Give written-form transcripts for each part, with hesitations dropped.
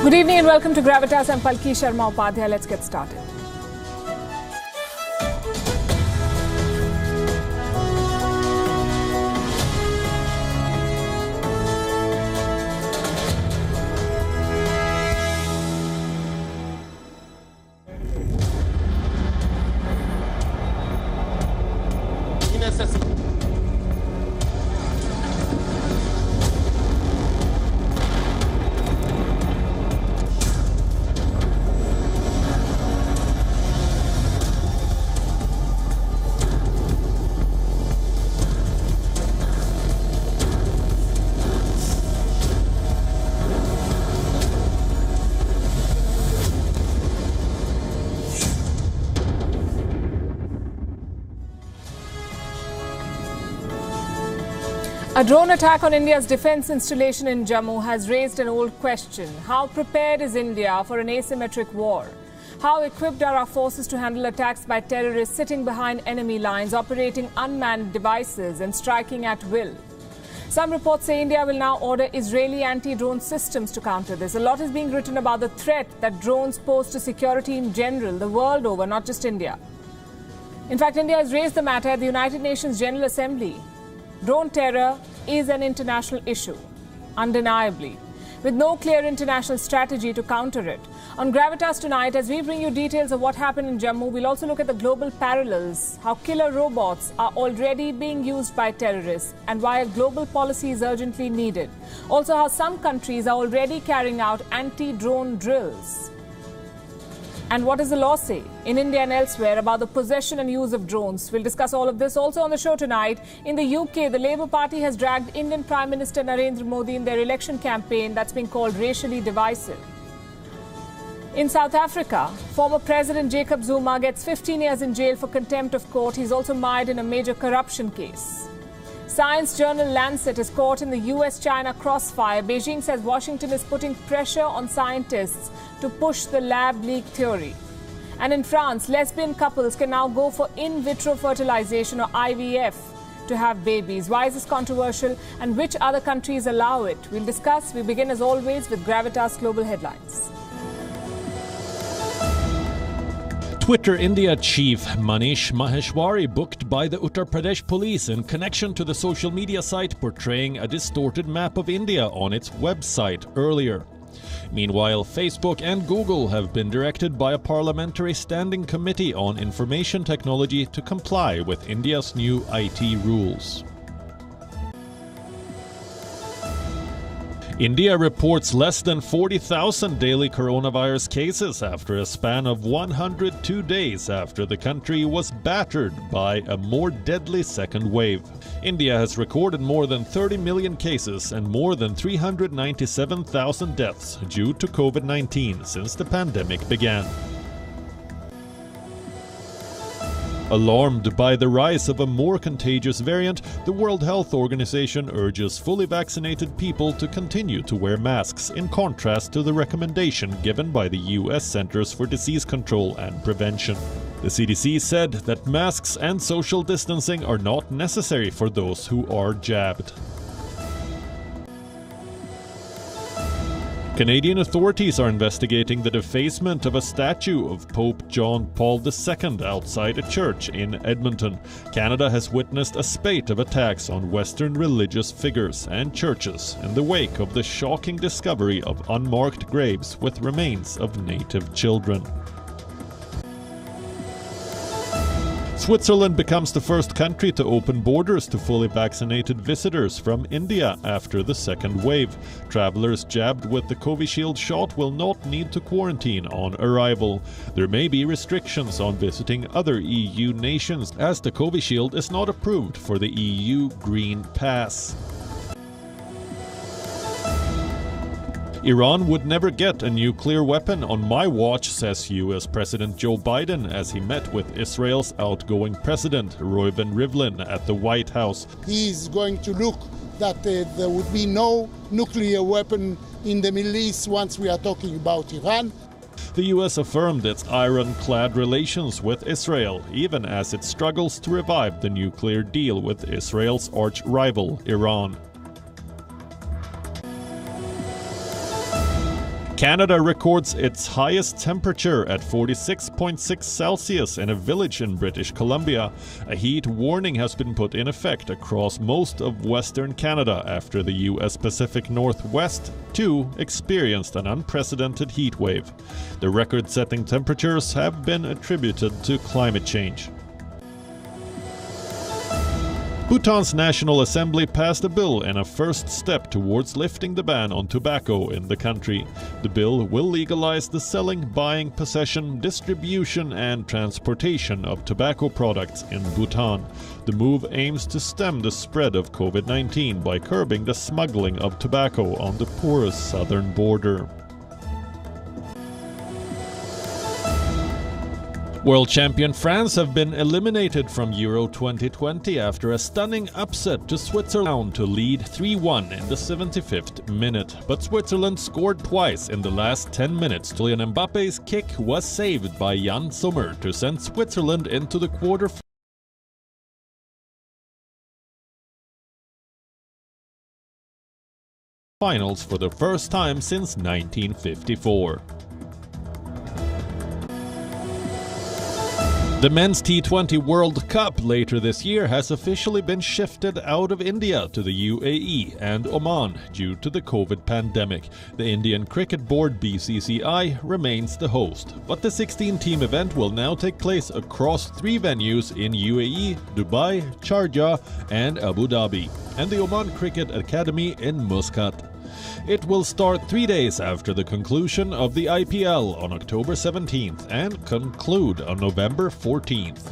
Good evening and welcome to Gravitas. I'm Palki Sharma Upadhyay. Let's get started. A drone attack on India's defence installation in Jammu has raised an old question. How prepared is India for an asymmetric war? How equipped are our forces to handle attacks by terrorists sitting behind enemy lines, operating unmanned devices and striking at will? Some reports say India will now order Israeli anti-drone systems to counter this. A lot is being written about the threat that drones pose to security in general, the world over, not just India. In fact, India has raised the matter at the United Nations General Assembly. Drone terror is an international issue, undeniably, with no clear international strategy to counter it. On Gravitas tonight, as we bring you details of what happened in Jammu, we'll also look at the global parallels, how killer robots are already being used by terrorists and why a global policy is urgently needed. Also, how some countries are already carrying out anti-drone drills. And what does the law say in India and elsewhere about the possession and use of drones? We'll discuss all of this. Also on the show tonight, in the UK, the Labour Party has dragged Indian Prime Minister Narendra Modi in their election campaign that's been called racially divisive. In South Africa, former President Jacob Zuma gets 15 years in jail for contempt of court. He's also mired in a major corruption case. Science journal Lancet is caught in the US-China crossfire. Beijing says Washington is putting pressure on scientists to push the lab leak theory. And in France, lesbian couples can now go for in vitro fertilization or IVF to have babies. Why is this controversial and which other countries allow it? We'll discuss. We begin as always with Gravitas Global Headlines. Twitter India chief Manish Maheshwari booked by the Uttar Pradesh police in connection to the social media site portraying a distorted map of India on its website earlier. Meanwhile, Facebook and Google have been directed by a parliamentary standing committee on information technology to comply with India's new IT rules. India reports less than 40,000 daily coronavirus cases after a span of 102 days after the country was battered by a more deadly second wave. India has recorded more than 30 million cases and more than 397,000 deaths due to COVID-19 since the pandemic began. Alarmed by the rise of a more contagious variant, the World Health Organization urges fully vaccinated people to continue to wear masks, in contrast to the recommendation given by the US Centers for Disease Control and Prevention. The CDC said that masks and social distancing are not necessary for those who are jabbed. Canadian authorities are investigating the defacement of a statue of Pope John Paul II outside a church in Edmonton. Canada has witnessed a spate of attacks on Western religious figures and churches in the wake of the shocking discovery of unmarked graves with remains of native children. Switzerland becomes the first country to open borders to fully vaccinated visitors from India after the second wave. Travelers jabbed with the Covishield shot will not need to quarantine on arrival. There may be restrictions on visiting other EU nations as the Covishield is not approved for the EU Green Pass. Iran would never get a nuclear weapon on my watch, says US President Joe Biden as he met with Israel's outgoing president, Reuven Rivlin, at the White House. He is going to look that there would be no nuclear weapon in the Middle East once we are talking about Iran. The US affirmed its ironclad relations with Israel, even as it struggles to revive the nuclear deal with Israel's arch-rival, Iran. Canada records its highest temperature at 46.6 Celsius in a village in British Columbia. A heat warning has been put in effect across most of Western Canada after the U.S. Pacific Northwest, too, experienced an unprecedented heat wave. The record-setting temperatures have been attributed to climate change. Bhutan's National Assembly passed a bill in a first step towards lifting the ban on tobacco in the country. The bill will legalize the selling, buying, possession, distribution and transportation of tobacco products in Bhutan. The move aims to stem the spread of COVID-19 by curbing the smuggling of tobacco on the porous southern border. World champion France have been eliminated from Euro 2020 after a stunning upset to Switzerland to lead 3-1 in the 75th minute. But Switzerland scored twice in the last 10 minutes. Kylian Mbappe's kick was saved by Jan Sommer to send Switzerland into the quarterfinals for the first time since 1954. The Men's T20 World Cup later this year has officially been shifted out of India to the UAE and Oman due to the COVID pandemic. The Indian Cricket Board BCCI remains the host, but the 16-team event will now take place across 3 venues in UAE, Dubai, Sharjah and Abu Dhabi, and the Oman Cricket Academy in Muscat. It will start 3 days after the conclusion of the IPL on October 17th and conclude on November 14th.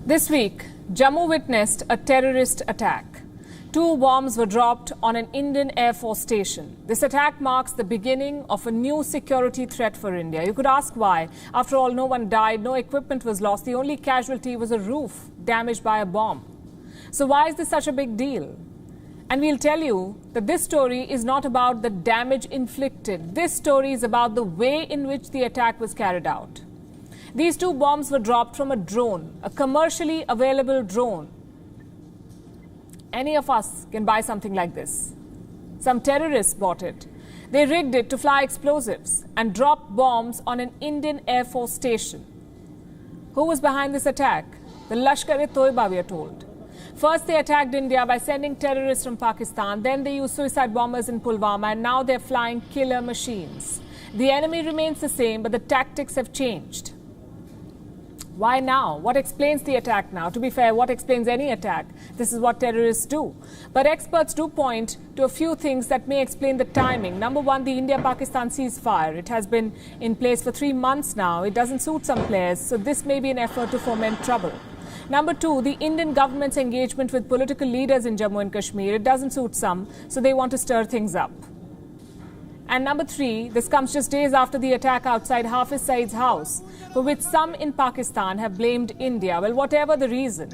This week, Jammu witnessed a terrorist attack. 2 bombs were dropped on an Indian Air Force station. This attack marks the beginning of a new security threat for India. You could ask why. After all, no one died, no equipment was lost. The only casualty was a roof damaged by a bomb. So why is this such a big deal? And we'll tell you that this story is not about the damage inflicted. This story is about the way in which the attack was carried out. These 2 bombs were dropped from a drone, a commercially available drone. Any of us can buy something like this. Some terrorists bought it. They rigged it to fly explosives and dropped bombs on an Indian Air Force station. Who was behind this attack? The Lashkar-e-Toiba, we are told. First, they attacked India by sending terrorists from Pakistan. Then they used suicide bombers in Pulwama, and now they're flying killer machines. The enemy remains the same, but the tactics have changed. Why now? What explains the attack now? To be fair, what explains any attack? This is what terrorists do. But experts do point to a few things that may explain the timing. Number one, the India-Pakistan ceasefire. It has been in place for 3 months now. It doesn't suit some players, so this may be an effort to foment trouble. Number two, the Indian government's engagement with political leaders in Jammu and Kashmir. It doesn't suit some, so they want to stir things up. And number three, this comes just days after the attack outside Hafiz Saeed's house, for which some in Pakistan have blamed India. Well, whatever the reason,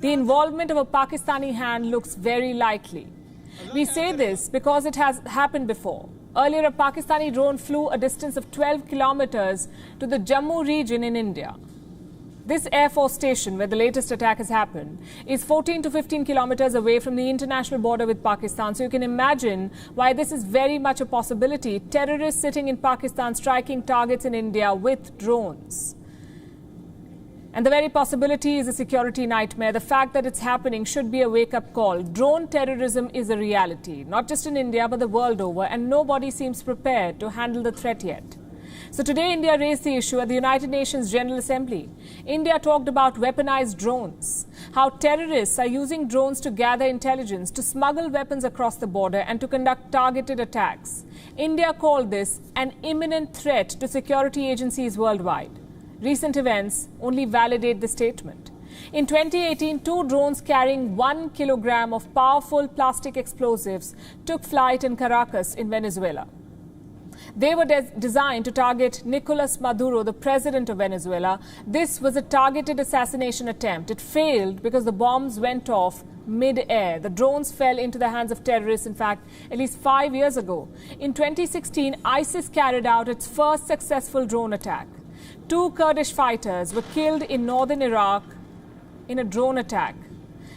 the involvement of a Pakistani hand looks very likely. We say this because it has happened before. Earlier, a Pakistani drone flew a distance of 12 kilometers to the Jammu region in India. This Air Force station, where the latest attack has happened, is 14 to 15 kilometers away from the international border with Pakistan. So you can imagine why this is very much a possibility. Terrorists sitting in Pakistan striking targets in India with drones. And the very possibility is a security nightmare. The fact that it's happening should be a wake-up call. Drone terrorism is a reality, not just in India, but the world over. And nobody seems prepared to handle the threat yet. So today, India raised the issue at the United Nations General Assembly. India talked about weaponized drones, how terrorists are using drones to gather intelligence, to smuggle weapons across the border and to conduct targeted attacks. India called this an imminent threat to security agencies worldwide. Recent events only validate the statement. In 2018, 2 drones carrying 1 kilogram of powerful plastic explosives took flight in Caracas in Venezuela. They were designed to target Nicolas Maduro, the president of Venezuela. This was a targeted assassination attempt. It failed because the bombs went off mid-air. The drones fell into the hands of terrorists, in fact, at least 5 years ago. In 2016, ISIS carried out its first successful drone attack. 2 Kurdish fighters were killed in northern Iraq in a drone attack.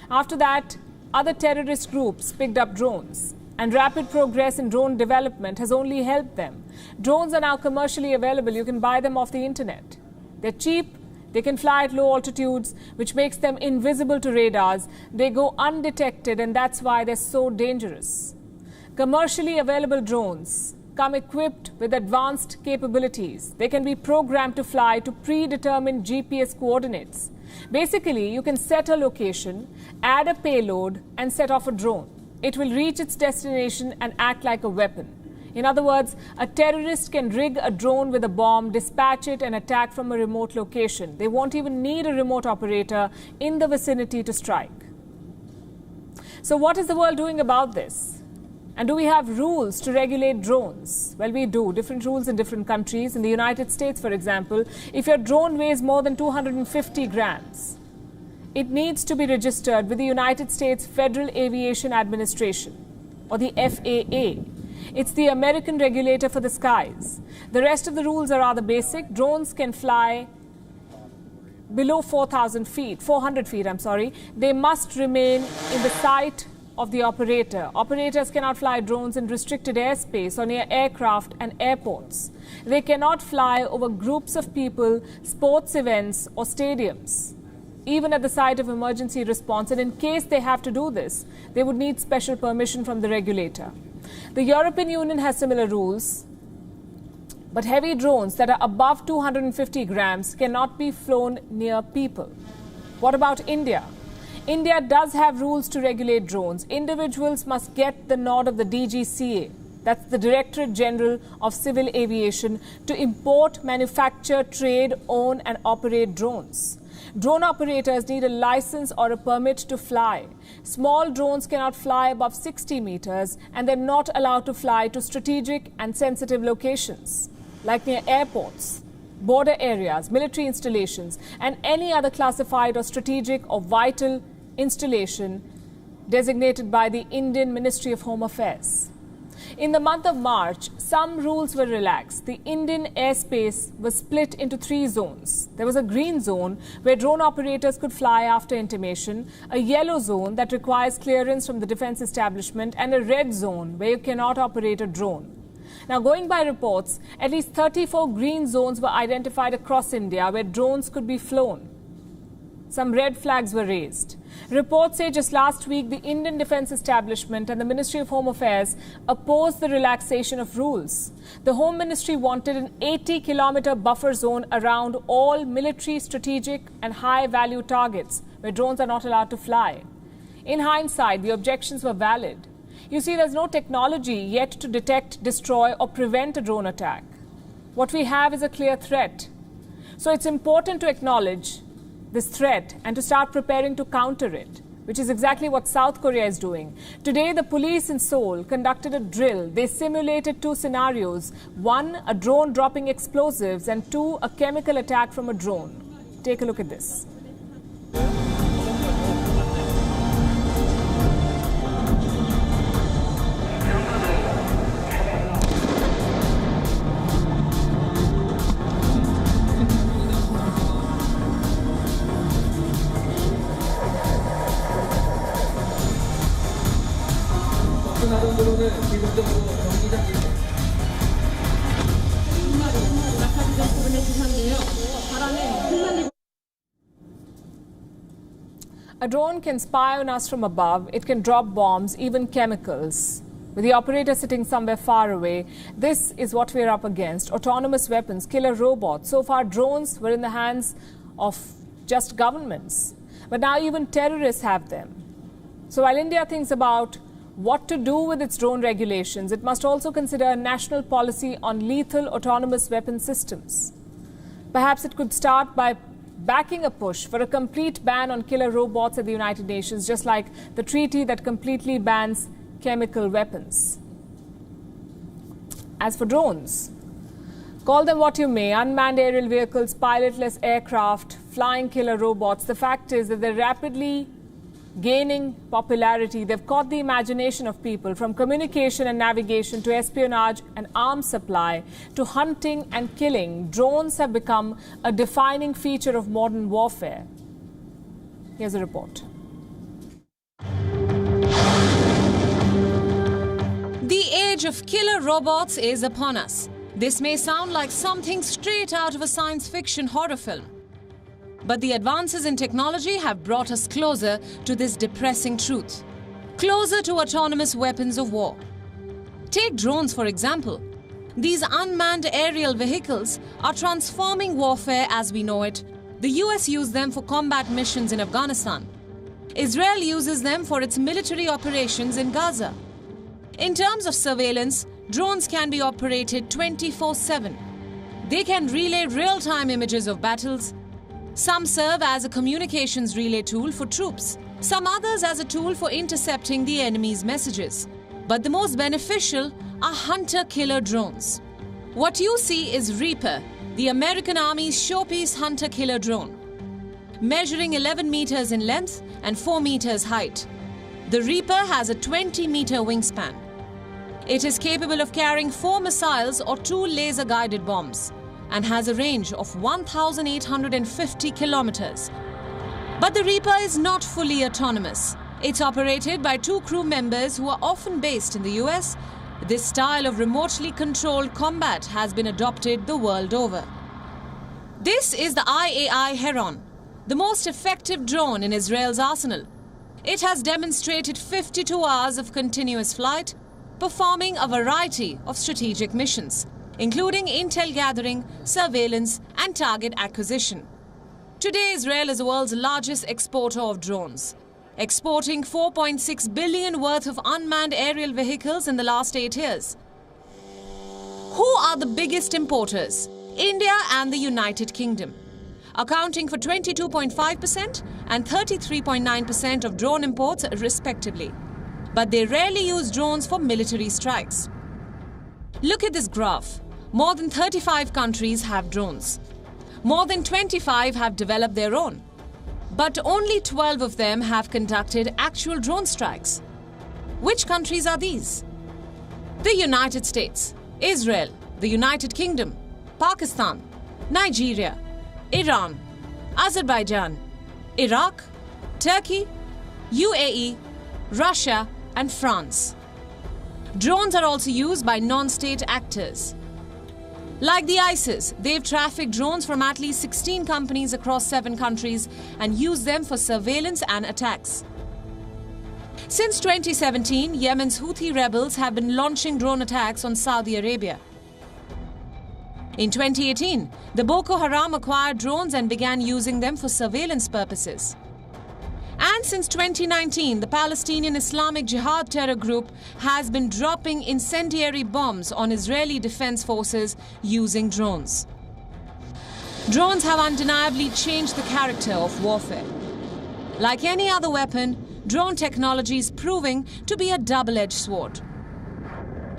After that, other terrorist groups picked up drones. And rapid progress in drone development has only helped them. Drones are now commercially available. You can buy them off the internet. They're cheap. They can fly at low altitudes, which makes them invisible to radars. They go undetected, and that's why they're so dangerous. Commercially available drones come equipped with advanced capabilities. They can be programmed to fly to predetermined GPS coordinates. Basically, you can set a location, add a payload, and set off a drone. It will reach its destination and act like a weapon. In other words, a terrorist can rig a drone with a bomb, dispatch it, and attack from a remote location. They won't even need a remote operator in the vicinity to strike. So what is the world doing about this? And do we have rules to regulate drones? Well, we do. Different rules in different countries. In the United States, for example, if your drone weighs more than 250 grams, it needs to be registered with the United States Federal Aviation Administration, or the FAA. It's the American regulator for the skies. The rest of the rules are rather basic. Drones can fly below 400 feet. They must remain in the sight of the operator. Operators cannot fly drones in restricted airspace or near aircraft and airports. They cannot fly over groups of people, sports events, or stadiums, even at the site of emergency response. And in case they have to do this, they would need special permission from the regulator. The European Union has similar rules, but heavy drones that are above 250 grams cannot be flown near people. What about India? India does have rules to regulate drones. Individuals must get the nod of the DGCA, that's the Directorate General of Civil Aviation, to import, manufacture, trade, own and operate drones. Drone operators need a license or a permit to fly. Small drones cannot fly above 60 meters, and they're not allowed to fly to strategic and sensitive locations, like near airports, border areas, military installations, and any other classified or strategic or vital installation designated by the Indian Ministry of Home Affairs. In the month of March, some rules were relaxed. The Indian airspace was split into 3 zones. There was a green zone where drone operators could fly after intimation, a yellow zone that requires clearance from the defense establishment, and a red zone where you cannot operate a drone. Now, going by reports, at least 34 green zones were identified across India where drones could be flown. Some red flags were raised. Reports say just last week, the Indian Defence Establishment and the Ministry of Home Affairs opposed the relaxation of rules. The Home Ministry wanted an 80-kilometer buffer zone around all military, strategic and high-value targets where drones are not allowed to fly. In hindsight, the objections were valid. You see, there's no technology yet to detect, destroy or prevent a drone attack. What we have is a clear threat. So it's important to acknowledge this threat and to start preparing to counter it, which is exactly what South Korea is doing. Today, the police in Seoul conducted a drill. They simulated 2 scenarios. 1, a drone dropping explosives, and 2, a chemical attack from a drone. Take a look at this. A drone can spy on us from above. It can drop bombs, even chemicals, with the operator sitting somewhere far away. This is what we're up against: autonomous weapons, killer robots. So far, drones were in the hands of just governments, but now even terrorists have them. So while India thinks about what to do with its drone regulations, it must also consider a national policy on lethal autonomous weapon systems. Perhaps it could start by backing a push for a complete ban on killer robots at the United Nations, just like the treaty that completely bans chemical weapons. As for drones, call them what you may, unmanned aerial vehicles, pilotless aircraft, flying killer robots, the fact is that they're rapidly gaining popularity. They've caught the imagination of people, from communication and navigation to espionage and arms supply to hunting and killing. Drones have become a defining feature of modern warfare. Here's a report. age of killer robots is upon us. This may sound like something straight out of a science fiction horror film. But the advances in technology have brought us closer to this depressing truth. Closer to autonomous weapons of war. Take drones, for example. These unmanned aerial vehicles are transforming warfare as we know it. The US used them for combat missions in Afghanistan. Israel uses them for its military operations in Gaza. In terms of surveillance, drones can be operated 24/7. They can relay real-time images of battles. Some serve as a communications relay tool for troops. Some others as a tool for intercepting the enemy's messages. But the most beneficial are hunter-killer drones. What you see is Reaper, the American Army's showpiece hunter-killer drone. Measuring 11 meters in length and 4 meters height, the Reaper has a 20-meter wingspan. It is capable of carrying 4 missiles or 2 laser-guided bombs and has a range of 1,850 kilometers. But the Reaper is not fully autonomous. It's operated by 2 crew members who are often based in the US. This style of remotely controlled combat has been adopted the world over. This is the IAI Heron, the most effective drone in Israel's arsenal. It has demonstrated 52 hours of continuous flight, performing a variety of strategic missions, including intel gathering, surveillance, and target acquisition. Today, Israel is the world's largest exporter of drones, exporting $4.6 billion worth of unmanned aerial vehicles in the last 8 years. Who are the biggest importers? India and the United Kingdom, accounting for 22.5% and 33.9% of drone imports respectively. But they rarely use drones for military strikes. Look at this graph. More than 35 countries have drones. More than 25 have developed their own. But only 12 of them have conducted actual drone strikes. Which countries are these? The United States, Israel, the United Kingdom, Pakistan, Nigeria, Iran, Azerbaijan, Iraq, Turkey, UAE, Russia, and France. Drones are also used by non-state actors. Like the ISIS, they've trafficked drones from at least 16 companies across 7 countries and used them for surveillance and attacks. Since 2017, Yemen's Houthi rebels have been launching drone attacks on Saudi Arabia. In 2018, the Boko Haram acquired drones and began using them for surveillance purposes. And since 2019, the Palestinian Islamic Jihad terror group has been dropping incendiary bombs on Israeli defense forces using drones. Drones have undeniably changed the character of warfare. Like any other weapon, drone technology is proving to be a double-edged sword.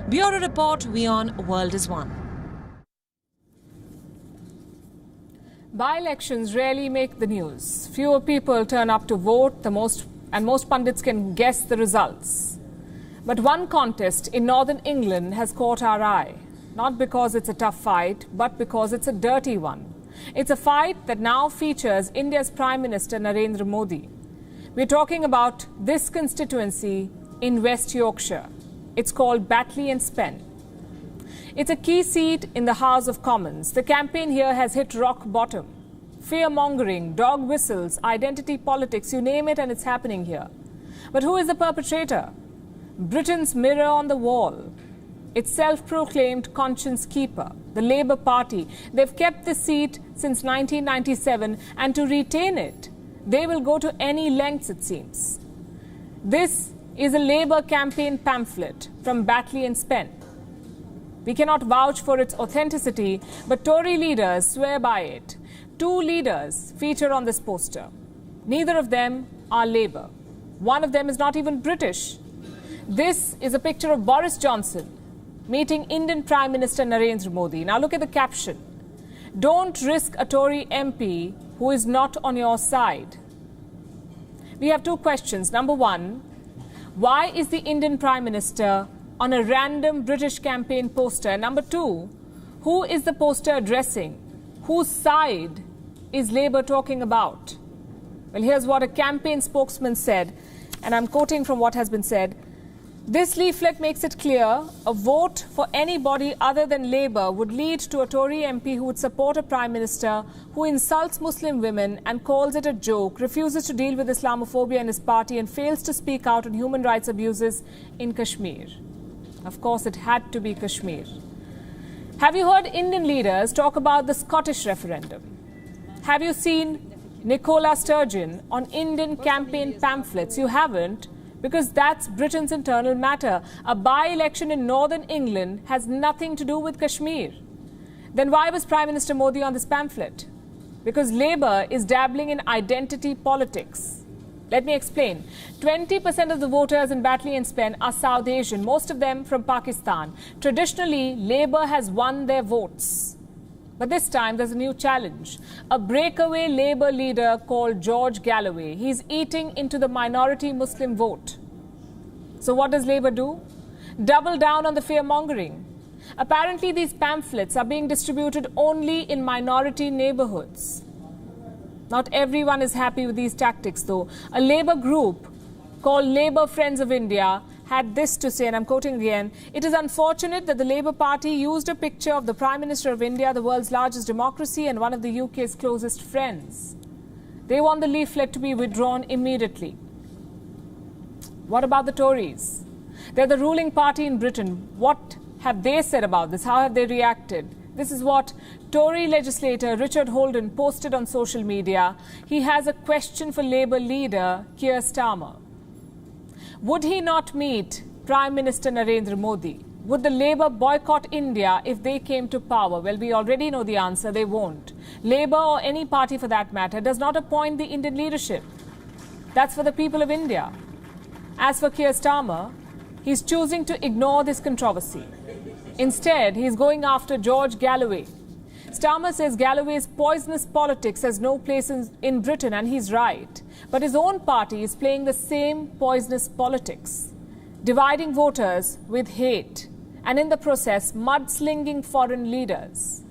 Bureau Report, WION World is One. By-elections rarely make the news. Fewer people turn up to vote, most pundits can guess the results. But one contest in northern England has caught our eye, not because it's a tough fight, but because it's a dirty one. It's a fight that now features India's Prime Minister Narendra Modi. We're talking about this constituency in West Yorkshire. It's called Batley and Spen. It's a key seat in the House of Commons. The campaign here has hit rock bottom. Fear-mongering, dog whistles, identity politics, you name it and it's happening here. But who is the perpetrator? Britain's mirror on the wall. Its self-proclaimed conscience keeper, the Labour Party. They've kept the seat since 1997 and to retain it, they will go to any lengths, it seems. This is a Labour campaign pamphlet from Batley and Spen. We cannot vouch for its authenticity, but Tory leaders swear by it. 2 leaders feature on this poster. Neither of them are Labour. One of them is not even British. This is a picture of Boris Johnson meeting Indian Prime Minister Narendra Modi. Now look at the caption. Don't risk a Tory MP who is not on your side. We have 2 questions. Number 1, why is the Indian Prime Minister on a random British campaign poster? Number 2, who is the poster addressing? Whose side is Labour talking about? Well, here's what a campaign spokesman said, and I'm quoting from what has been said. This leaflet makes it clear a vote for anybody other than Labour would lead to a Tory MP who would support a Prime Minister who insults Muslim women and calls it a joke, refuses to deal with Islamophobia in his party and fails to speak out on human rights abuses in Kashmir. Of course, it had to be Kashmir. Have you heard Indian leaders talk about the Scottish referendum? Have you seen Nicola Sturgeon on Indian campaign pamphlets? You haven't, because that's Britain's internal matter. A by-election in northern England has nothing to do with Kashmir. Then why was Prime Minister Modi on this pamphlet? Because Labour is dabbling in identity politics. Let me explain. 20% of the voters in Batley and Spen are South Asian, most of them from Pakistan. Traditionally, Labour has won their votes. But this time, there's a new challenge. A breakaway Labour leader called George Galloway. He's eating into the minority Muslim vote. So what does Labour do? Double down on the fear-mongering. Apparently, these pamphlets are being distributed only in minority neighbourhoods. Not everyone is happy with these tactics, though. A Labour group called Labour Friends of India had this to say, and I'm quoting again, "It is unfortunate that the Labour Party used a picture of the Prime Minister of India, the world's largest democracy and one of the UK's closest friends. They want the leaflet to be withdrawn immediately." What about the Tories? They're the ruling party in Britain. What have they said about this? How have they reacted? This is what Tory legislator Richard Holden posted on social media. He has a question for Labour leader Keir Starmer. Would he not meet Prime Minister Narendra Modi? Would the Labour boycott India if they came to power? Well, we already know the answer. They won't. Labour, or any party for that matter, does not appoint the Indian leadership. That's for the people of India. As for Keir Starmer, he's choosing to ignore this controversy. Instead, he's going after George Galloway. Starmer says Galloway's poisonous politics has no place in Britain, and he's right. But his own party is playing the same poisonous politics, dividing voters with hate, and in the process, mudslinging foreign leaders.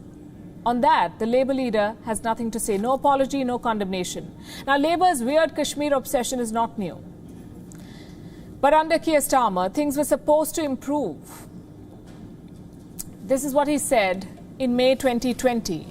On that, the Labour leader has nothing to say. No apology, no condemnation. Now, Labour's weird Kashmir obsession is not new. But under Keir Starmer, things were supposed to improve. This is what he said in May 2020.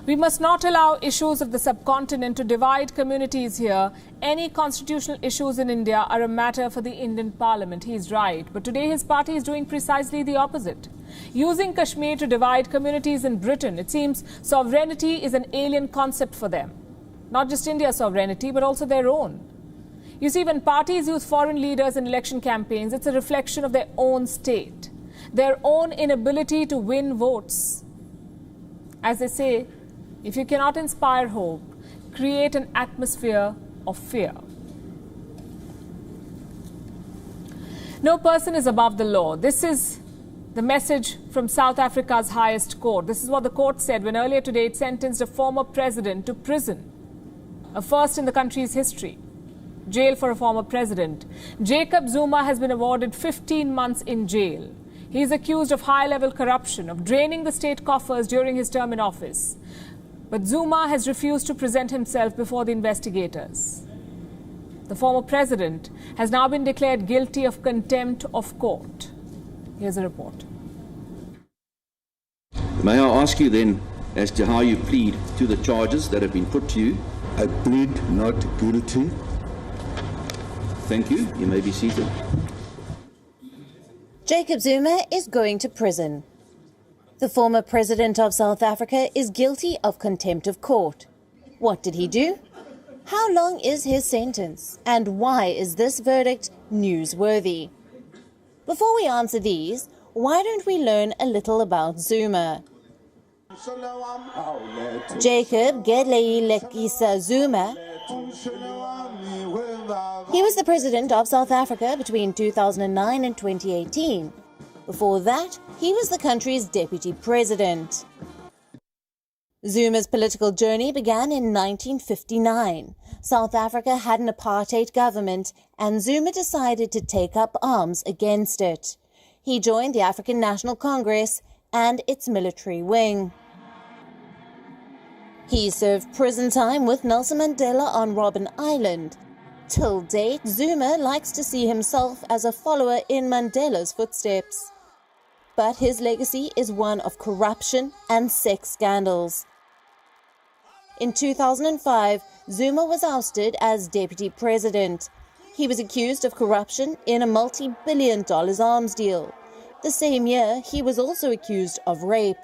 "We must not allow issues of the subcontinent to divide communities here. Any constitutional issues in India are a matter for the Indian Parliament." He's right. But today his party is doing precisely the opposite. Using Kashmir to divide communities in Britain. It seems sovereignty is an alien concept for them. Not just India's sovereignty, but also their own. You see, when parties use foreign leaders in election campaigns, it's a reflection of their own state, their own inability to win votes. As they say, if you cannot inspire hope, create an atmosphere of fear. No person is above the law. This is the message from South Africa's highest court. This is what the court said when earlier today it sentenced a former president to prison, a first in the country's history. Jail for a former president. Jacob Zuma has been awarded 15 months in jail. He is accused of high-level corruption, of draining the state coffers during his term in office. But Zuma has refused to present himself before the investigators. The former president has now been declared guilty of contempt of court. Here's a report. May I ask you then as to how you plead to the charges that have been put to you? I plead not guilty. Thank you. You may be seated. Jacob Zuma is going to prison. The former president of South Africa is guilty of contempt of court. What did he do? How long is his sentence? And why is this verdict newsworthy? Before we answer these, why don't we learn a little about Zuma? Jacob Gedleyi Zuma. He was the president of South Africa between 2009 and 2018. Before that, he was the country's deputy president. Zuma's political journey began in 1959. South Africa had an apartheid government, and Zuma decided to take up arms against it. He joined the African National Congress and its military wing. He served prison time with Nelson Mandela on Robben Island. Till date, Zuma likes to see himself as a follower in Mandela's footsteps. But his legacy is one of corruption and sex scandals. In 2005, Zuma was ousted as deputy president. He was accused of corruption in a multi-billion-dollar arms deal. The same year, he was also accused of rape.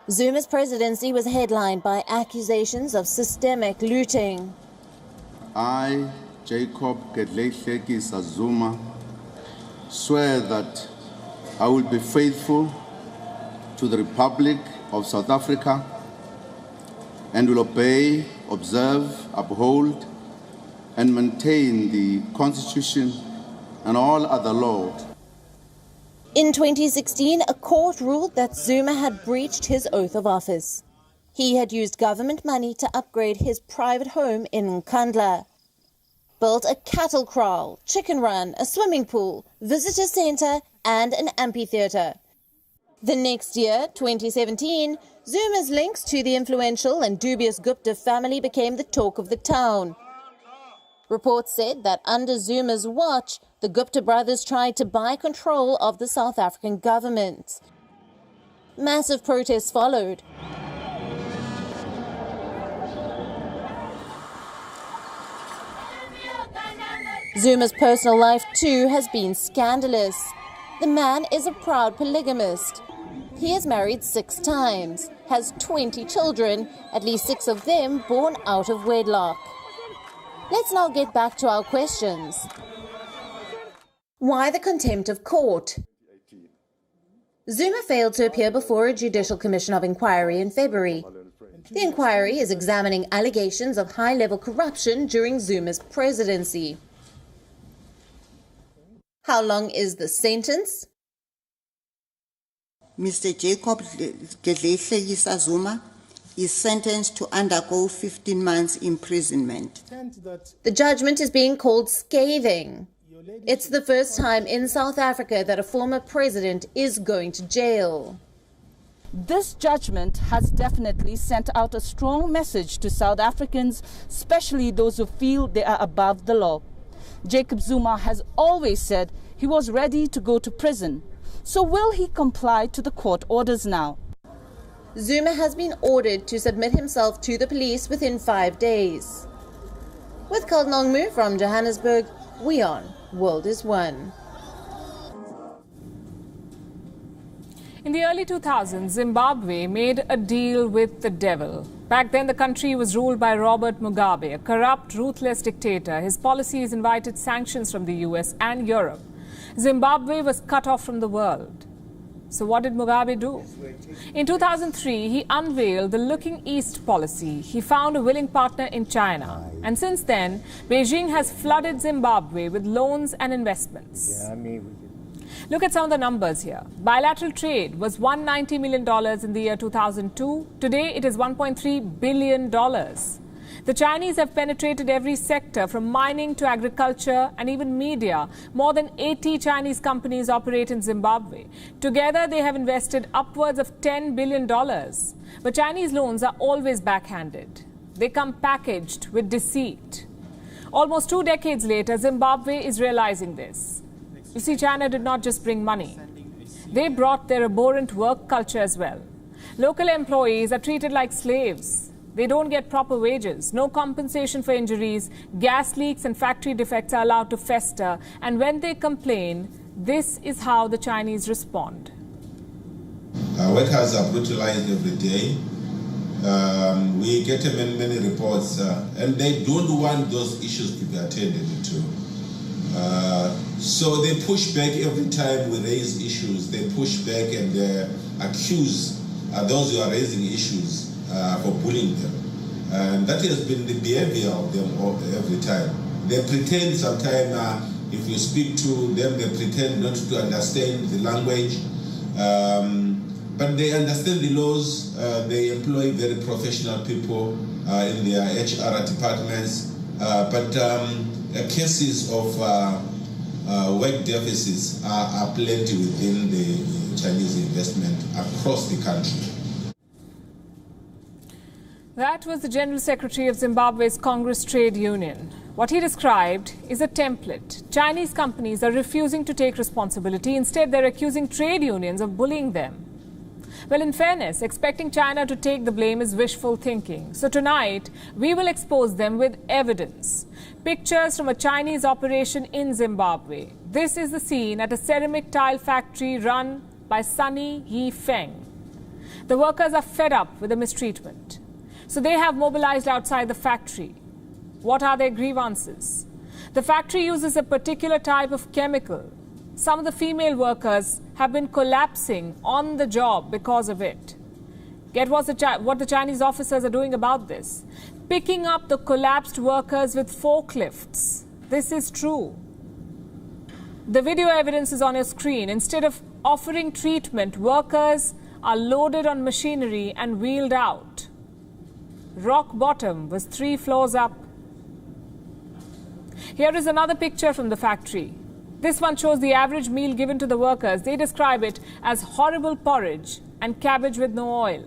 Zuma's presidency was headlined by accusations of systemic looting. I, Jacob Gedleyihlekisa Zuma, swear that I will be faithful to the Republic of South Africa and will obey, observe, uphold, and maintain the Constitution and all other laws. In 2016, a court ruled that Zuma had breached his oath of office. He had used government money to upgrade his private home in Nkandla, built a cattle kraal, chicken run, a swimming pool, visitor centre and an amphitheatre. The next year, 2017, Zuma's links to the influential and dubious Gupta family became the talk of the town. Reports said that under Zuma's watch, the Gupta brothers tried to buy control of the South African government. Massive protests followed. Zuma's personal life too has been scandalous. The man is a proud polygamist. He has married 6 times, has 20 children, at least 6 of them born out of wedlock. Let's now get back to our questions. Why the contempt of court? Zuma failed to appear before a Judicial Commission of Inquiry in February. The inquiry is examining allegations of high-level corruption during Zuma's presidency. How long is the sentence? Mr. Jacob Gedleyihlekisa Zuma is sentenced to undergo 15 months imprisonment. The judgment is being called scathing. It's the first time in South Africa that a former president is going to jail. This judgment has definitely sent out a strong message to South Africans, especially those who feel they are above the law. Jacob Zuma has always said he was ready to go to prison. So will he comply to the court orders now? Zuma has been ordered to submit himself to the police within 5 days. With Kalnongmu from Johannesburg, WION World is One. In the early 2000s, Zimbabwe made a deal with the devil. Back then, the country was ruled by Robert Mugabe, a corrupt, ruthless dictator. His policies invited sanctions from the US and Europe. Zimbabwe was cut off from the world. So what did Mugabe do? In 2003, he unveiled the Looking East policy. He found a willing partner in China. And since then, Beijing has flooded Zimbabwe with loans and investments. Look at some of the numbers here. Bilateral trade was $190 million in the year 2002. Today, it is $1.3 billion. The Chinese have penetrated every sector from mining to agriculture and even media. More than 80 Chinese companies operate in Zimbabwe. Together, they have invested upwards of $10 billion. But Chinese loans are always backhanded. They come packaged with deceit. Almost 2 decades later, Zimbabwe is realizing this. You see, China did not just bring money. They brought their abhorrent work culture as well. Local employees are treated like slaves. They don't get proper wages, no compensation for injuries, gas leaks and factory defects are allowed to fester. And when they complain, this is how the Chinese respond. Workers are brutalized every day. We get many reports, and they don't want those issues to be attended to. So they push back every time we raise issues. They push back and accuse those who are raising issues for bullying them. And that has been the behavior of them every time. They pretend sometimes, if you speak to them, they pretend not to understand the language. But they understand the laws. They employ very professional people in their HR departments. But cases of work deficits are plenty within the Chinese investment across the country. That was the General Secretary of Zimbabwe's Congress Trade Union. What he described is a template. Chinese companies are refusing to take responsibility. Instead, they're accusing trade unions of bullying them. Well, in fairness, expecting China to take the blame is wishful thinking. So tonight, we will expose them with evidence. Pictures from a Chinese operation in Zimbabwe. This is the scene at a ceramic tile factory run by Sunny Yifeng. The workers are fed up with the mistreatment. So they have mobilized outside the factory. What are their grievances? The factory uses a particular type of chemical. Some of the female workers have been collapsing on the job because of it. Get what the Chinese officers are doing about this. Picking up the collapsed workers with forklifts. This is true. The video evidence is on your screen. Instead of offering treatment, workers are loaded on machinery and wheeled out. Rock bottom was 3 floors up. Here is another picture from the factory. This one shows the average meal given to the workers. They describe it as horrible porridge and cabbage with no oil.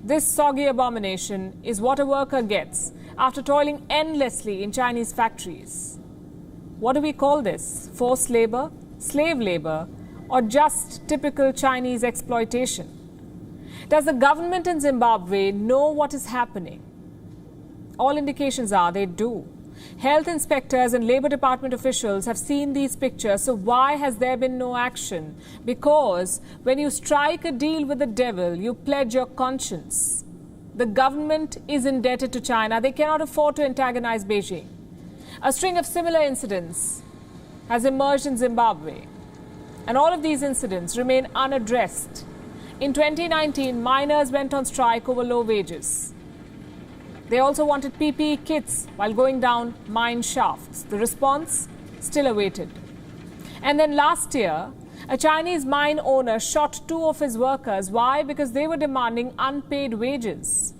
This soggy abomination is what a worker gets after toiling endlessly in Chinese factories. What do we call this? Forced labor, slave labor, or just typical Chinese exploitation? Does the government in Zimbabwe know what is happening? All indications are they do. Health inspectors and Labour Department officials have seen these pictures, so why has there been no action? Because when you strike a deal with the devil, you pledge your conscience. The government is indebted to China. They cannot afford to antagonize Beijing. A string of similar incidents has emerged in Zimbabwe, and all of these incidents remain unaddressed. In 2019, miners went on strike over low wages. They also wanted PPE kits while going down mine shafts. The response still awaited. And then last year, a Chinese mine owner shot 2 of his workers. Why? Because they were demanding unpaid wages.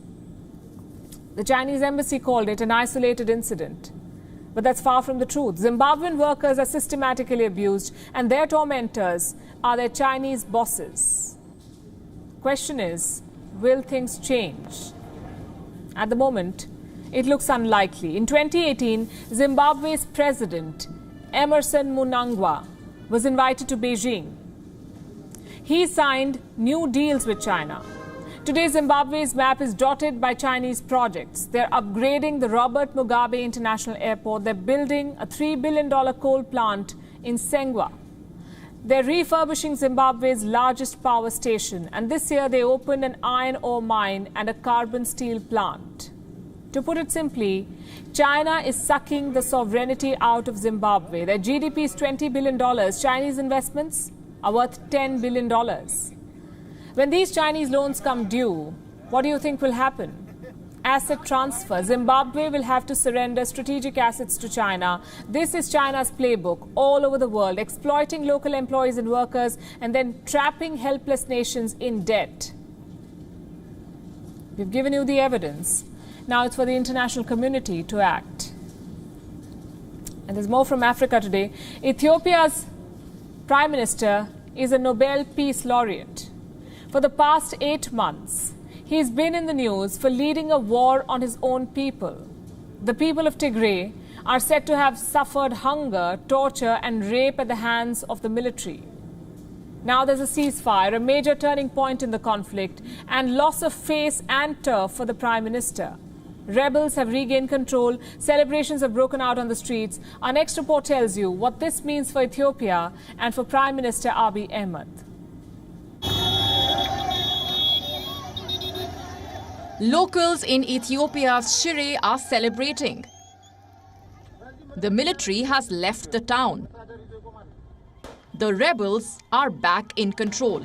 The Chinese embassy called it an isolated incident. But that's far from the truth. Zimbabwean workers are systematically abused, and their tormentors are their Chinese bosses. Question is, will things change? At the moment, it looks unlikely. In 2018, Zimbabwe's president, Emmerson Mnangagwa, was invited to Beijing. He signed new deals with China. Today, Zimbabwe's map is dotted by Chinese projects. They're upgrading the Robert Mugabe International Airport. They're building a $3 billion coal plant in Sengwa. They're refurbishing Zimbabwe's largest power station, and this year they opened an iron ore mine and a carbon steel plant. To put it simply, China is sucking the sovereignty out of Zimbabwe. Their GDP is $20 billion. Chinese investments are worth $10 billion. When these Chinese loans come due, what do you think will happen? Asset transfer. Zimbabwe will have to surrender strategic assets to China. This is China's playbook all over the world, exploiting local employees and workers and then trapping helpless nations in debt. We've given you the evidence. Now it's for the international community to act. And there's more from Africa today. Ethiopia's Prime Minister is a Nobel Peace Laureate. For the past 8 months, he's been in the news for leading a war on his own people. The people of Tigray are said to have suffered hunger, torture and rape at the hands of the military. Now there's a ceasefire, a major turning point in the conflict, and loss of face and turf for the Prime Minister. Rebels have regained control, celebrations have broken out on the streets. Our next report tells you what this means for Ethiopia and for Prime Minister Abiy Ahmed. Locals in Ethiopia's Shire are celebrating. The military has left the town. The rebels are back in control.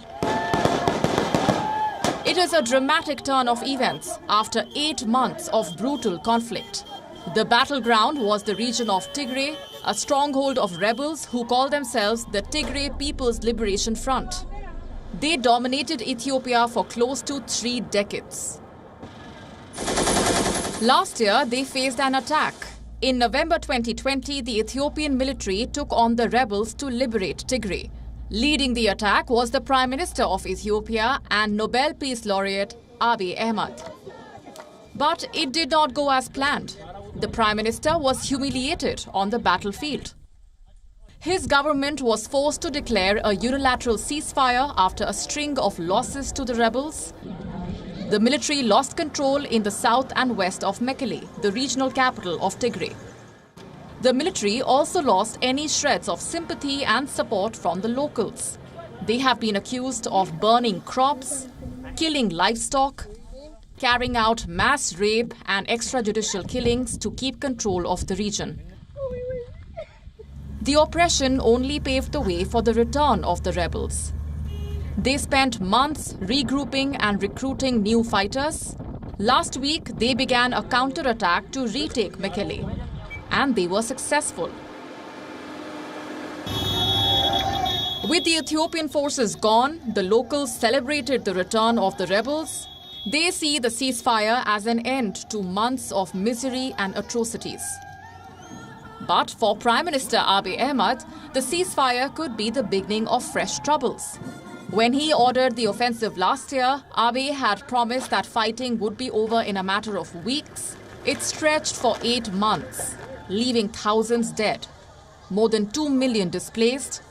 It is a dramatic turn of events after 8 months of brutal conflict. The battleground was the region of Tigray, a stronghold of rebels who call themselves the Tigray People's Liberation Front. They dominated Ethiopia for close to 3 decades. Last year, they faced an attack. In November 2020, the Ethiopian military took on the rebels to liberate Tigray. Leading the attack was the Prime Minister of Ethiopia and Nobel Peace Laureate Abiy Ahmed. But it did not go as planned. The Prime Minister was humiliated on the battlefield. His government was forced to declare a unilateral ceasefire after a string of losses to the rebels. The military lost control in the south and west of Mekelle, the regional capital of Tigray. The military also lost any shreds of sympathy and support from the locals. They have been accused of burning crops, killing livestock, carrying out mass rape and extrajudicial killings to keep control of the region. The oppression only paved the way for the return of the rebels. They spent months regrouping and recruiting new fighters. Last week, they began a counterattack to retake Mekelle, and they were successful. With the Ethiopian forces gone, the locals celebrated the return of the rebels. They see the ceasefire as an end to months of misery and atrocities. But for Prime Minister Abiy Ahmed, the ceasefire could be the beginning of fresh troubles. When he ordered the offensive last year, Abiy had promised that fighting would be over in a matter of weeks. It stretched for 8 months, leaving thousands dead, more than 2 million displaced,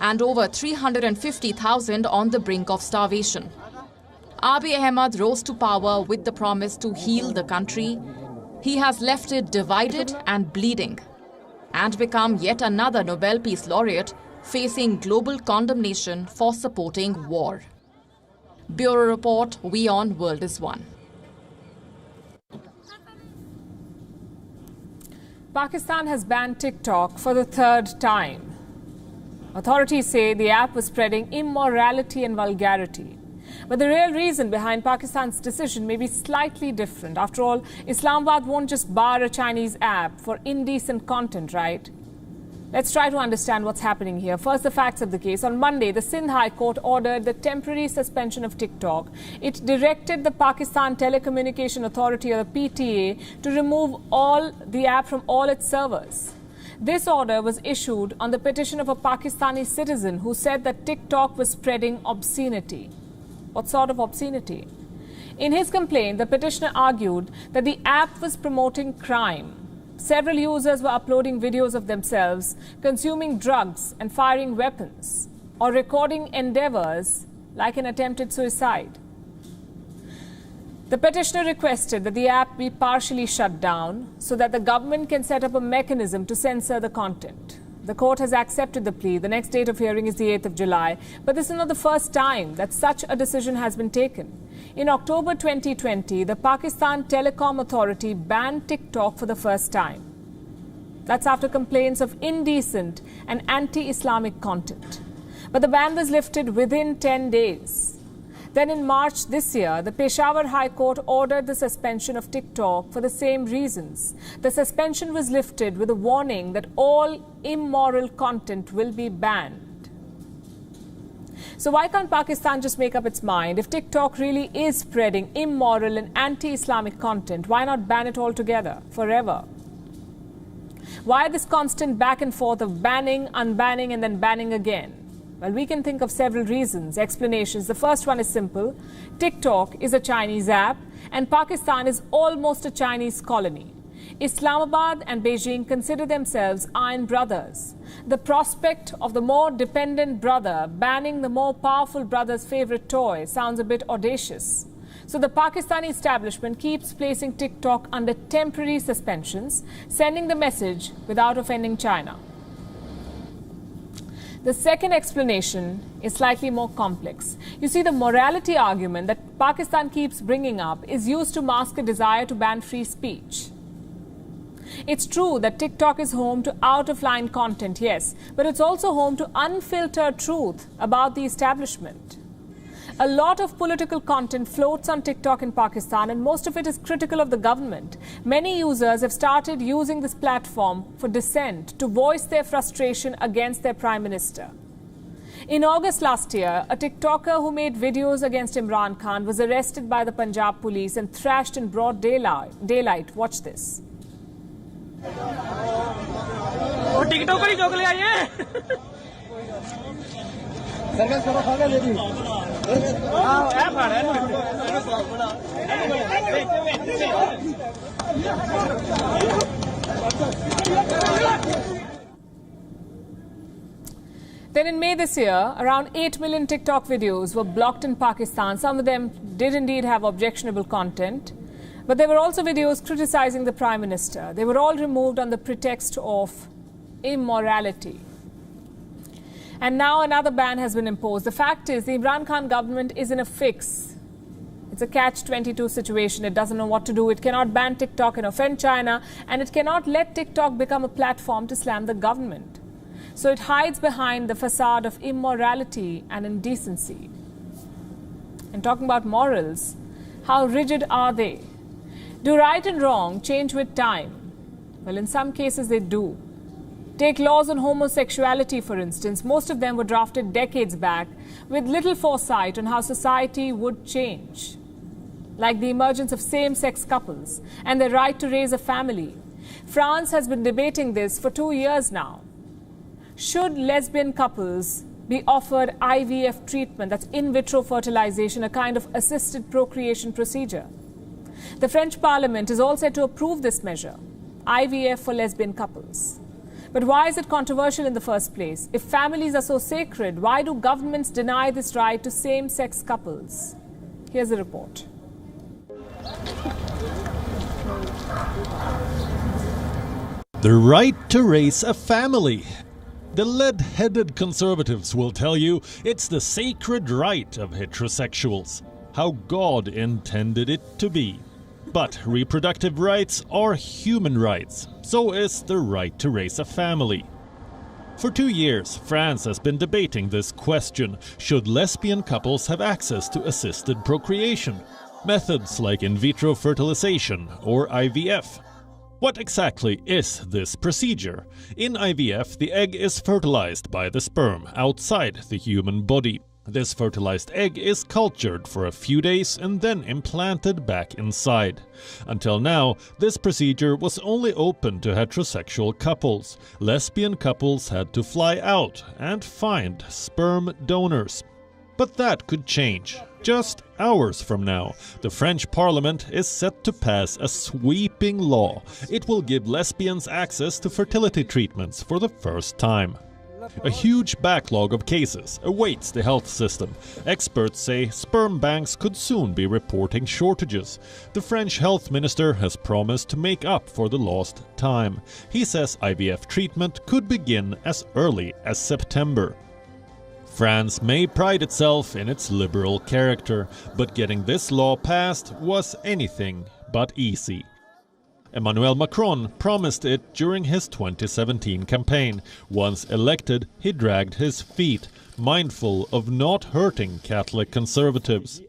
and over 350,000 on the brink of starvation. Abiy Ahmed rose to power with the promise to heal the country. He has left it divided and bleeding, and become yet another Nobel Peace Laureate facing global condemnation for supporting war. Bureau Report, WION World is One. Pakistan has banned TikTok for the 3rd time. Authorities say the app was spreading immorality and vulgarity. But the real reason behind Pakistan's decision may be slightly different. After all, Islamabad won't just bar a Chinese app for indecent content, right? Let's try to understand what's happening here. First, the facts of the case. On Monday, the Sindh High Court ordered the temporary suspension of TikTok. It directed the Pakistan Telecommunication Authority, or the PTA, to remove the app from all its servers. This order was issued on the petition of a Pakistani citizen who said that TikTok was spreading obscenity. What sort of obscenity? In his complaint, the petitioner argued that the app was promoting crime. Several users were uploading videos of themselves consuming drugs and firing weapons, or recording endeavors like an attempted suicide. The petitioner requested that the app be partially shut down so that the government can set up a mechanism to censor the content. The court has accepted the plea. The next date of hearing is the 8th of July. But this is not the first time that such a decision has been taken. In October 2020, the Pakistan Telecom Authority banned TikTok for the first time. That's after complaints of indecent and anti-Islamic content. But the ban was lifted within 10 days. Then in March this year, the Peshawar High Court ordered the suspension of TikTok for the same reasons. The suspension was lifted with a warning that all immoral content will be banned. So why can't Pakistan just make up its mind? If TikTok really is spreading immoral and anti-Islamic content, why not ban it altogether, forever? Why this constant back and forth of banning, unbanning, and then banning again? Well, we can think of several reasons, explanations. The first one is simple. TikTok is a Chinese app, and Pakistan is almost a Chinese colony. Islamabad and Beijing consider themselves iron brothers. The prospect of the more dependent brother banning the more powerful brother's favorite toy sounds a bit audacious. So the Pakistani establishment keeps placing TikTok under temporary suspensions, sending the message without offending China. The second explanation is slightly more complex. You see, the morality argument that Pakistan keeps bringing up is used to mask a desire to ban free speech. It's true that TikTok is home to out-of-line content, yes, but it's also home to unfiltered truth about the establishment. A lot of political content floats on TikTok in Pakistan, and most of it is critical of the government. Many users have started using this platform for dissent, to voice their frustration against their Prime Minister. In August last year, a TikToker who made videos against Imran Khan was arrested by the Punjab police and thrashed in broad daylight. Watch this. Then in May this year, around 8 million TikTok videos were blocked in Pakistan. Some of them did indeed have objectionable content, but there were also videos criticizing the Prime Minister. They were all removed on the pretext of immorality. And now another ban has been imposed. The fact is, the Imran Khan government is in a fix. It's a catch-22 situation. It doesn't know what to do. It cannot ban TikTok and offend China, and it cannot let TikTok become a platform to slam the government. So it hides behind the facade of immorality and indecency. And talking about morals, how rigid are they? Do right and wrong change with time? Well, in some cases they do. Take laws on homosexuality, for instance. Most of them were drafted decades back with little foresight on how society would change. Like the emergence of same-sex couples and their right to raise a family. France has been debating this for 2 years now. Should lesbian couples be offered IVF treatment, that's in vitro fertilization, a kind of assisted procreation procedure? The French Parliament is all set to approve this measure, IVF for lesbian couples. But why is it controversial in the first place? If families are so sacred, why do governments deny this right to same-sex couples? Here's a report. The right to raise a family. The lead-headed conservatives will tell you it's the sacred right of heterosexuals, how God intended it to be. But reproductive rights are human rights, so is the right to raise a family. For 2 years, France has been debating this question: should lesbian couples have access to assisted procreation? Methods like in vitro fertilization or IVF. What exactly is this procedure? In IVF, the egg is fertilized by the sperm outside the human body. This fertilized egg is cultured for a few days and then implanted back inside. Until now, this procedure was only open to heterosexual couples. Lesbian couples had to fly out and find sperm donors. But that could change. Just hours from now, the French Parliament is set to pass a sweeping law. It will give lesbians access to fertility treatments for the first time. A huge backlog of cases awaits the health system. Experts say sperm banks could soon be reporting shortages. The French health minister has promised to make up for the lost time. He says IVF treatment could begin as early as September. France may pride itself in its liberal character, but getting this law passed was anything but easy. Emmanuel Macron promised it during his 2017 campaign. Once elected, he dragged his feet, mindful of not hurting Catholic conservatives.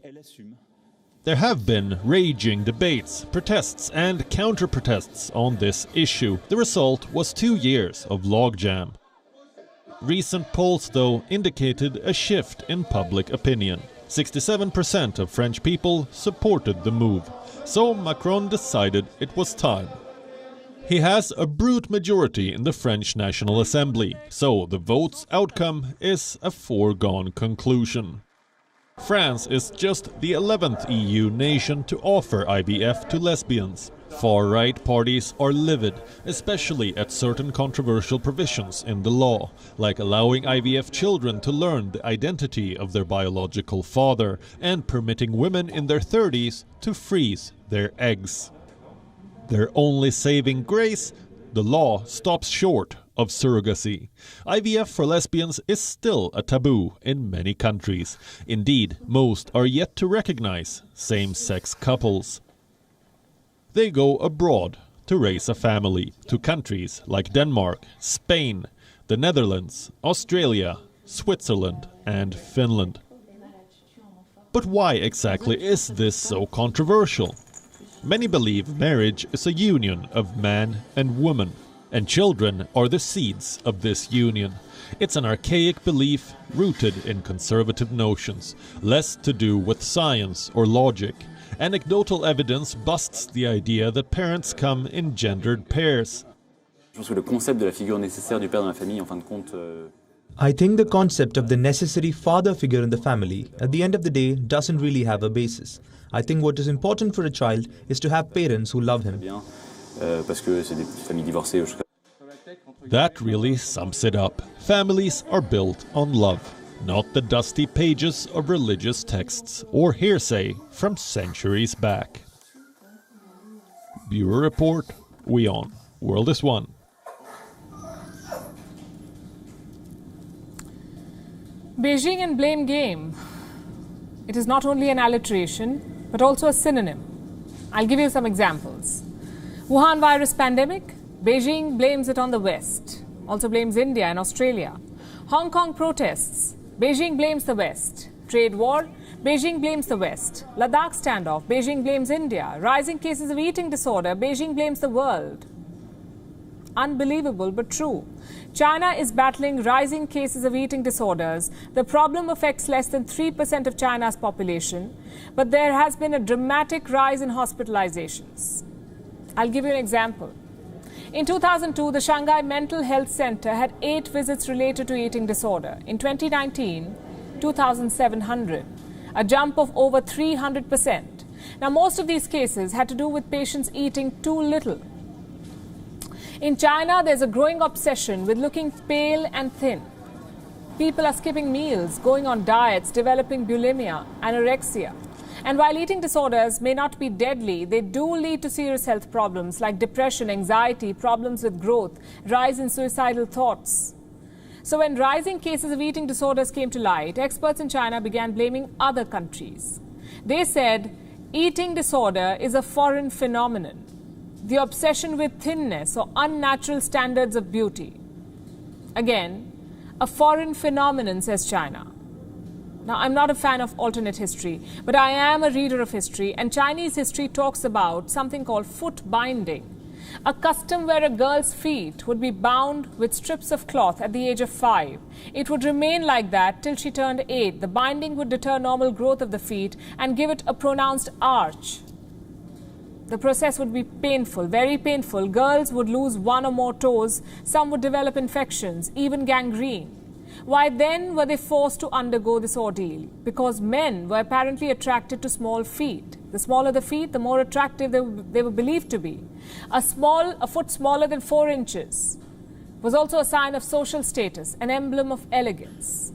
There have been raging debates, protests and counter-protests on this issue. The result was 2 years of logjam. Recent polls, though, indicated a shift in public opinion. 67% of French people supported the move, so Macron decided it was time. He has a brute majority in the French National Assembly, so the vote's outcome is a foregone conclusion. France is just the 11th EU nation to offer IVF to lesbians. Far-right parties are livid, especially at certain controversial provisions in the law, like allowing IVF children to learn the identity of their biological father and permitting women in their 30s to freeze their eggs. Their only saving grace? The law stops short of surrogacy. IVF for lesbians is still a taboo in many countries. Indeed, most are yet to recognize same-sex couples. They go abroad to raise a family, to countries like Denmark, Spain, the Netherlands, Australia, Switzerland and Finland. But why exactly is this so controversial? Many believe marriage is a union of man and woman, and children are the seeds of this union. It's an archaic belief rooted in conservative notions, less to do with science or logic. Anecdotal evidence busts the idea that parents come in gendered pairs. Je pense que le concept de la figure nécessaire du père dans la famille, en fin de compte, I think the concept of the necessary father figure in the family, at the end of the day, doesn't really have a basis. I think what is important for a child is to have parents who love him. That really sums it up. Families are built on love, not the dusty pages of religious texts or hearsay from centuries back. Bureau Report, WION. World is One. Beijing and blame game. It is not only an alliteration, but also a synonym. I'll give you some examples. Wuhan virus pandemic, Beijing blames it on the West. Also blames India and Australia. Hong Kong protests, Beijing blames the West. Trade war, Beijing blames the West. Ladakh standoff, Beijing blames India. Rising cases of eating disorder, Beijing blames the world. Unbelievable but true. China is battling rising cases of eating disorders. The problem affects less than 3% of China's population, but there has been a dramatic rise in hospitalizations. I'll give you an example. In 2002, the Shanghai Mental Health Center had 8 visits related to eating disorder. In 2019, 2,700, a jump of over 300%. Now, most of these cases had to do with patients eating too little. In China, there's a growing obsession with looking pale and thin. People are skipping meals, going on diets, developing bulimia, anorexia. And while eating disorders may not be deadly, they do lead to serious health problems like depression, anxiety, problems with growth, rise in suicidal thoughts. So when rising cases of eating disorders came to light, experts in China began blaming other countries. They said eating disorder is a foreign phenomenon. The obsession with thinness or unnatural standards of beauty. Again, a foreign phenomenon, says China. Now, I'm not a fan of alternate history, but I am a reader of history, and Chinese history talks about something called foot binding, a custom where a girl's feet would be bound with strips of cloth at the age of 5. It would remain like that till she turned 8. The binding would deter normal growth of the feet and give it a pronounced arch. The process would be painful, very painful. Girls would lose 1 or more toes. Some would develop infections, even gangrene. Why then were they forced to undergo this ordeal? Because men were apparently attracted to small feet. The smaller the feet, the more attractive they were believed to be. A foot smaller than 4 inches was also a sign of social status, an emblem of elegance.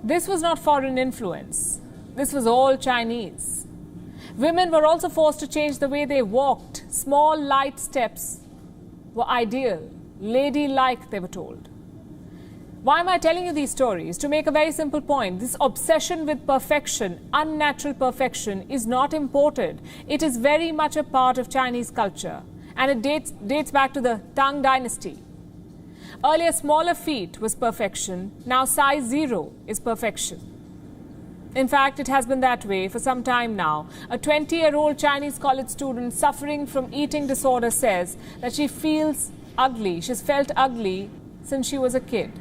This was not foreign influence. This was all Chinese. Women were also forced to change the way they walked. Small, light steps were ideal, ladylike, they were told. Why am I telling you these stories? To make a very simple point. This obsession with perfection, unnatural perfection, is not imported. It is very much a part of Chinese culture, and it dates back to the Tang dynasty. Earlier, smaller feet was perfection. Now, size 0 is perfection. In fact, it has been that way for some time now. A 20-year-old Chinese college student suffering from eating disorder says that she feels ugly. She's felt ugly since she was a kid.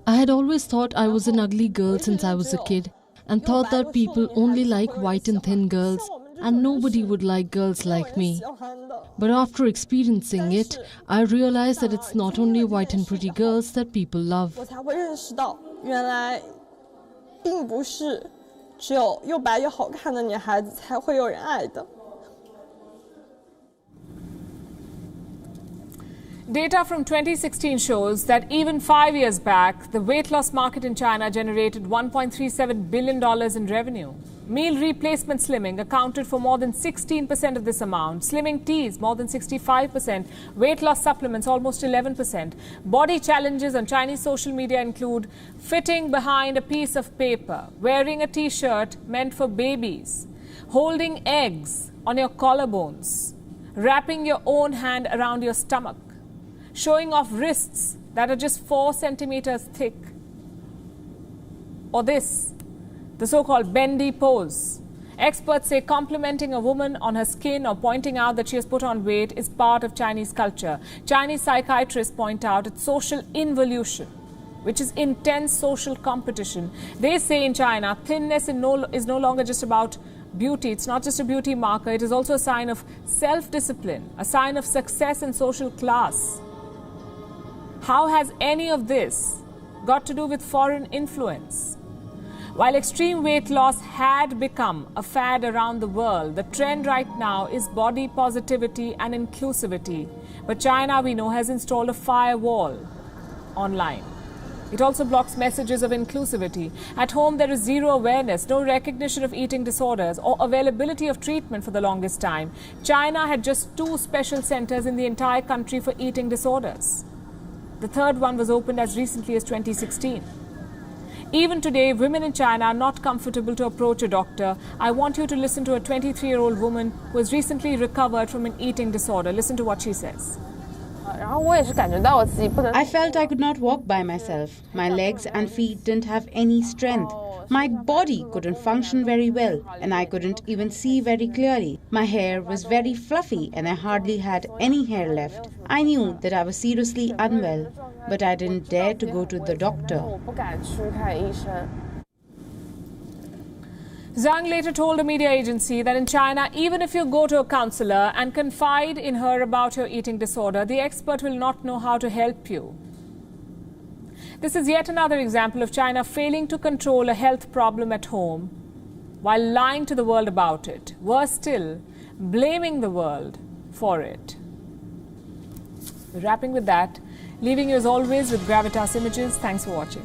I had always thought I was an ugly girl since I was a kid and thought that people only like white and thin girls and nobody would like girls like me. But after experiencing it, I realized that it's not only white and pretty girls that people love. Data from 2016 shows that even 5 years back, the weight loss market in China generated $1.37 billion in revenue. Meal replacement slimming accounted for more than 16% of this amount. Slimming teas, more than 65%. Weight loss supplements, almost 11%. Body challenges on Chinese social media include fitting behind a piece of paper, wearing a t-shirt meant for babies, holding eggs on your collarbones, wrapping your own hand around your stomach, showing off wrists that are just 4 centimeters thick, or this, the so-called bendy pose. Experts say complimenting a woman on her skin or pointing out that she has put on weight is part of Chinese culture. Chinese psychiatrists point out it's social involution, which is intense social competition. They say in China, thinness is no longer just about Beauty, it's not just a beauty marker, it is also a sign of self-discipline, a sign of success and social class. How has any of this got to do with foreign influence? While extreme weight loss had become a fad around the world, the trend right now is body positivity and inclusivity. But China, we know, has installed a firewall online. It also blocks messages of inclusivity. At home, there is zero awareness, no recognition of eating disorders or availability of treatment for the longest time. China had just 2 special centers in the entire country for eating disorders. The third one was opened as recently as 2016. Even today, women in China are not comfortable to approach a doctor. I want you to listen to a 23-year-old woman who has recently recovered from an eating disorder. Listen to what she says. I felt I could not walk by myself. My legs and feet didn't have any strength. My body couldn't function very well, and I couldn't even see very clearly. My hair was very fluffy and I hardly had any hair left. I knew that I was seriously unwell, but I didn't dare to go to the doctor. Zhang later told a media agency that in China, even if you go to a counselor and confide in her about your eating disorder, the expert will not know how to help you. This is yet another example of China failing to control a health problem at home while lying to the world about it. Worse still, blaming the world for it. Wrapping with that, leaving you as always with Gravitas Images. Thanks for watching.